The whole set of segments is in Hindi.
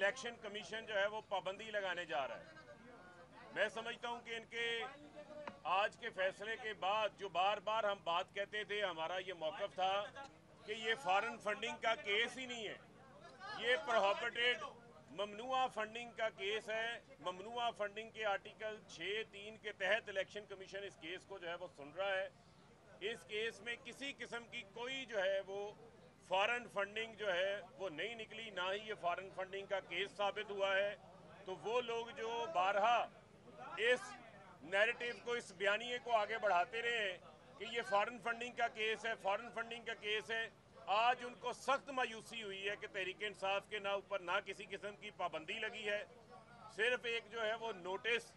इलेक्शन कमीशन जो है वो पाबंदी लगाने जा रहा है। मैं समझता हूं कि इनके आज के फैसले के बाद जो बार बार हम बात कहते थे, हमारा ये मौक़िफ़ था कि ये फॉरेन फंडिंग का केस ही नहीं है, ये प्रोहिबिटेड ममनुआ फंडिंग का केस है। ममनुआ फंडिंग के आर्टिकल 6(3) के तहत इलेक्शन कमीशन इस केस को जो है वो सुन रहा है। इस केस में किसी किस्म की कोई जो है वो फॉरेन फंडिंग जो है वो नहीं निकली, ना ही ये फॉरेन फंडिंग का केस साबित हुआ है। तो वो लोग जो बारहा इस नैरेटिव को, इस बयानिए को आगे बढ़ाते रहे कि ये फॉरेन फंडिंग का केस है, फॉरेन फंडिंग का केस है, आज उनको सख्त मायूसी हुई है कि तहरीक इंसाफ के ऊपर ना किसी किस्म की पाबंदी लगी है, सिर्फ एक जो है वो नोटिस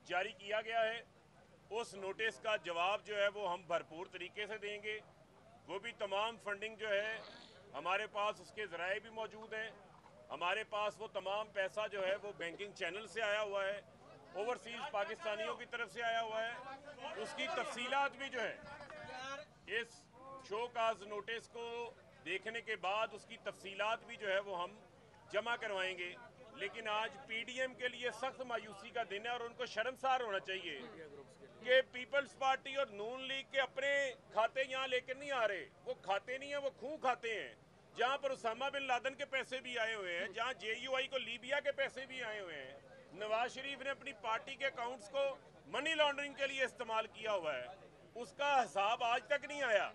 जारी किया गया है। उस नोटिस का जवाब जो है वो हम भरपूर तरीके से देंगे। वो भी तमाम फंडिंग जो है हमारे पास उसके ज़राए भी मौजूद हैं। हमारे पास वो तमाम पैसा जो है वो बैंकिंग चैनल से आया हुआ है, ओवरसीज़ पाकिस्तानियों की तरफ से आया हुआ है। उसकी तफसीलात भी जो है इस शो काज नोटिस को देखने के बाद उसकी तफसीलात भी जो है वो हम जमा करवाएंगे। लेकिन आज पीडीएम के लिए सख्त मायूसी का दिन है और उनको शर्मसार होना चाहिए कि पीपल्स पार्टी और नून लीग के अपने खाते यहाँ लेकर नहीं आ रहे। वो खाते नहीं है, वो खूह खाते हैं, जहाँ पर उसामा बिन लादेन के पैसे भी आए हुए हैं, जहाँ जेयूआई को लीबिया के पैसे भी आए हुए हैं। नवाज शरीफ ने अपनी पार्टी के अकाउंट्स को मनी लॉन्ड्रिंग के लिए इस्तेमाल किया हुआ है, उसका हिसाब आज तक नहीं आया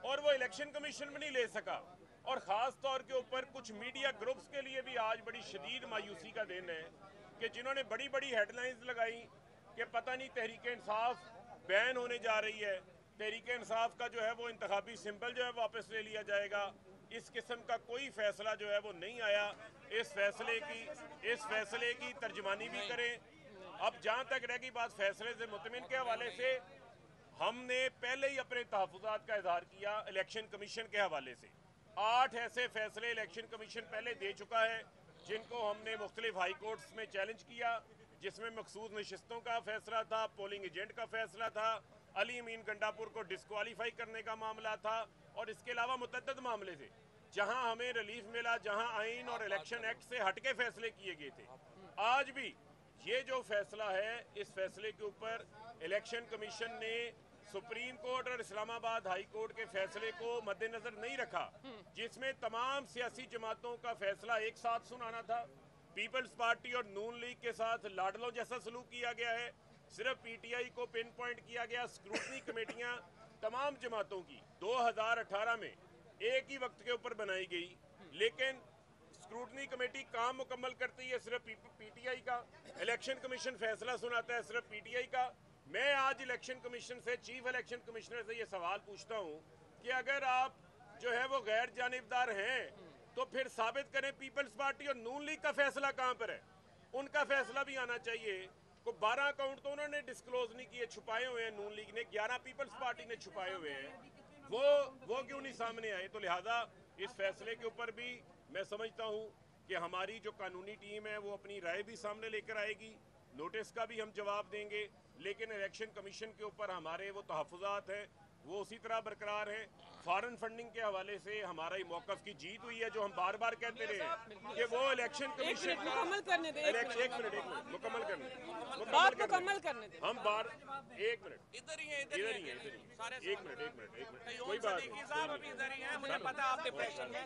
और वो इलेक्शन कमीशन में नहीं ले सका। और ख़ास तौर के ऊपर कुछ मीडिया ग्रुप्स के लिए भी आज बड़ी शदीद मायूसी का दिन है कि जिन्होंने बड़ी बड़ी हेडलाइंस लगाई कि पता नहीं तहरीक इंसाफ बैन होने जा रही है, तहरीक इंसाफ का जो है वो इंतखाबी सिंबल जो है वापस ले लिया जाएगा। इस किस्म का कोई फैसला जो है वो नहीं आया। इस फैसले की तर्जमानी भी करें। अब जहाँ तक रह गई बात फैसले से मुतमिन के हवाले से, हमने पहले ही अपने तहफ़्फ़ुज़ात का इजहार किया इलेक्शन कमीशन के हवाले से। 8 ऐसे फैसले इलेक्शन कमीशन पहले दे चुका है जिनको हमने मुख्तलिफ हाई कोर्ट्स में चैलेंज किया, जिसमें मखसूस नशिस्तों का फैसला था, पोलिंग एजेंट का फैसला था, अली अमीन गंडापुर को डिस्क्वालीफाई करने का मामला था और इसके अलावा मुतअद्दिद मामले थे जहां हमें रिलीफ मिला, जहां आइन और इलेक्शन एक्ट से हटके फैसले किए गए थे। आज भी ये जो फैसला है, इस फैसले के ऊपर इलेक्शन कमीशन ने सुप्रीम कोर्ट और इस्लामाबाद हाई कोर्ट के फैसले को मद्देनजर नहीं रखा, जिसमें तमाम सियासी जमातों का फैसला एक साथ सुनाना था। पीपल्स पार्टी और नून लीग के साथ लाडलों जैसा सलूक किया गया है। सिर्फ पीटीआई को पिन पॉइंट किया गया। स्क्रूटनी कमेटियां तमाम जमातों की 2018 में एक ही वक्त के ऊपर बनाई गई, लेकिन स्क्रूटनी कमेटी काम मुकम्मल करती है सिर्फ पीटीआई का, इलेक्शन कमीशन फैसला सुनाता है सिर्फ पीटीआई का। मैं आज इलेक्शन कमीशन से, चीफ इलेक्शन कमिश्नर से ये सवाल पूछता हूँ कि अगर आप जो है वो गैर जानिबदार हैं तो फिर साबित करें पीपल्स पार्टी और नून लीग का फैसला कहाँ पर है। उनका फैसला भी आना चाहिए। को 12 अकाउंट तो उन्होंने डिस्क्लोज नहीं किए, छुपाए हुए हैं नून लीग ने, 11 पीपल्स पार्टी ने छुपाए हुए हैं, वो क्यों नहीं सामने आए। तो लिहाजा इस फैसले के ऊपर भी मैं समझता हूँ कि हमारी जो कानूनी टीम है वो अपनी राय भी सामने लेकर आएगी, नोटिस का भी हम जवाब देंगे, लेकिन इलेक्शन कमीशन के ऊपर हमारे वो तहफ़्फ़ुज़ात हैं वो उसी तरह बरकरार हैं। फॉरेन फंडिंग के हवाले से हमारा ही मौक़िफ़ की जीत हुई है, जो हम बार बार कहते रहे कि वो इलेक्शन कमीशन मुकम्मल करने दें, एक मिनट मुकम्मल करने हम बार एक मिनट इधर ही है एक मिनट कोई बात नहीं, साहब अभी इधर ही हैं, मुझे पता आप डिप्रेशन में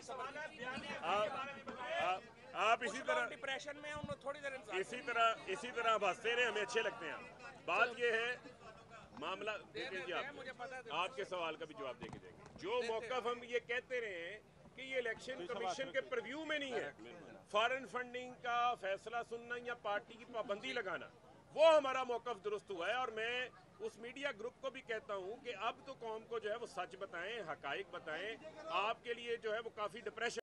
आप इसी तरह डिप्रेशन में हम थोड़ी देर इसी तरह आप हंसते रहे, हमें अच्छे लगते हैं। बात ये है मामला देखेंगे आपके सवाल का भी जवाब देके देंगे। जो मौक़िफ़ हम ये कहते रहे कि ये इलेक्शन कमीशन के प्रीव्यू में नहीं है, फॉरेन फंडिंग का फैसला सुनना या पार्टी की पाबंदी लगाना, वो हमारा मौक़िफ़ दुरुस्त हुआ है। और मैं उस मीडिया ग्रुप को भी कहता हूँ कि अब तो कौम को जो है वो सच बताएं, हकाइक बताएं। आपके लिए जो है वो काफ़ी डिप्रेशन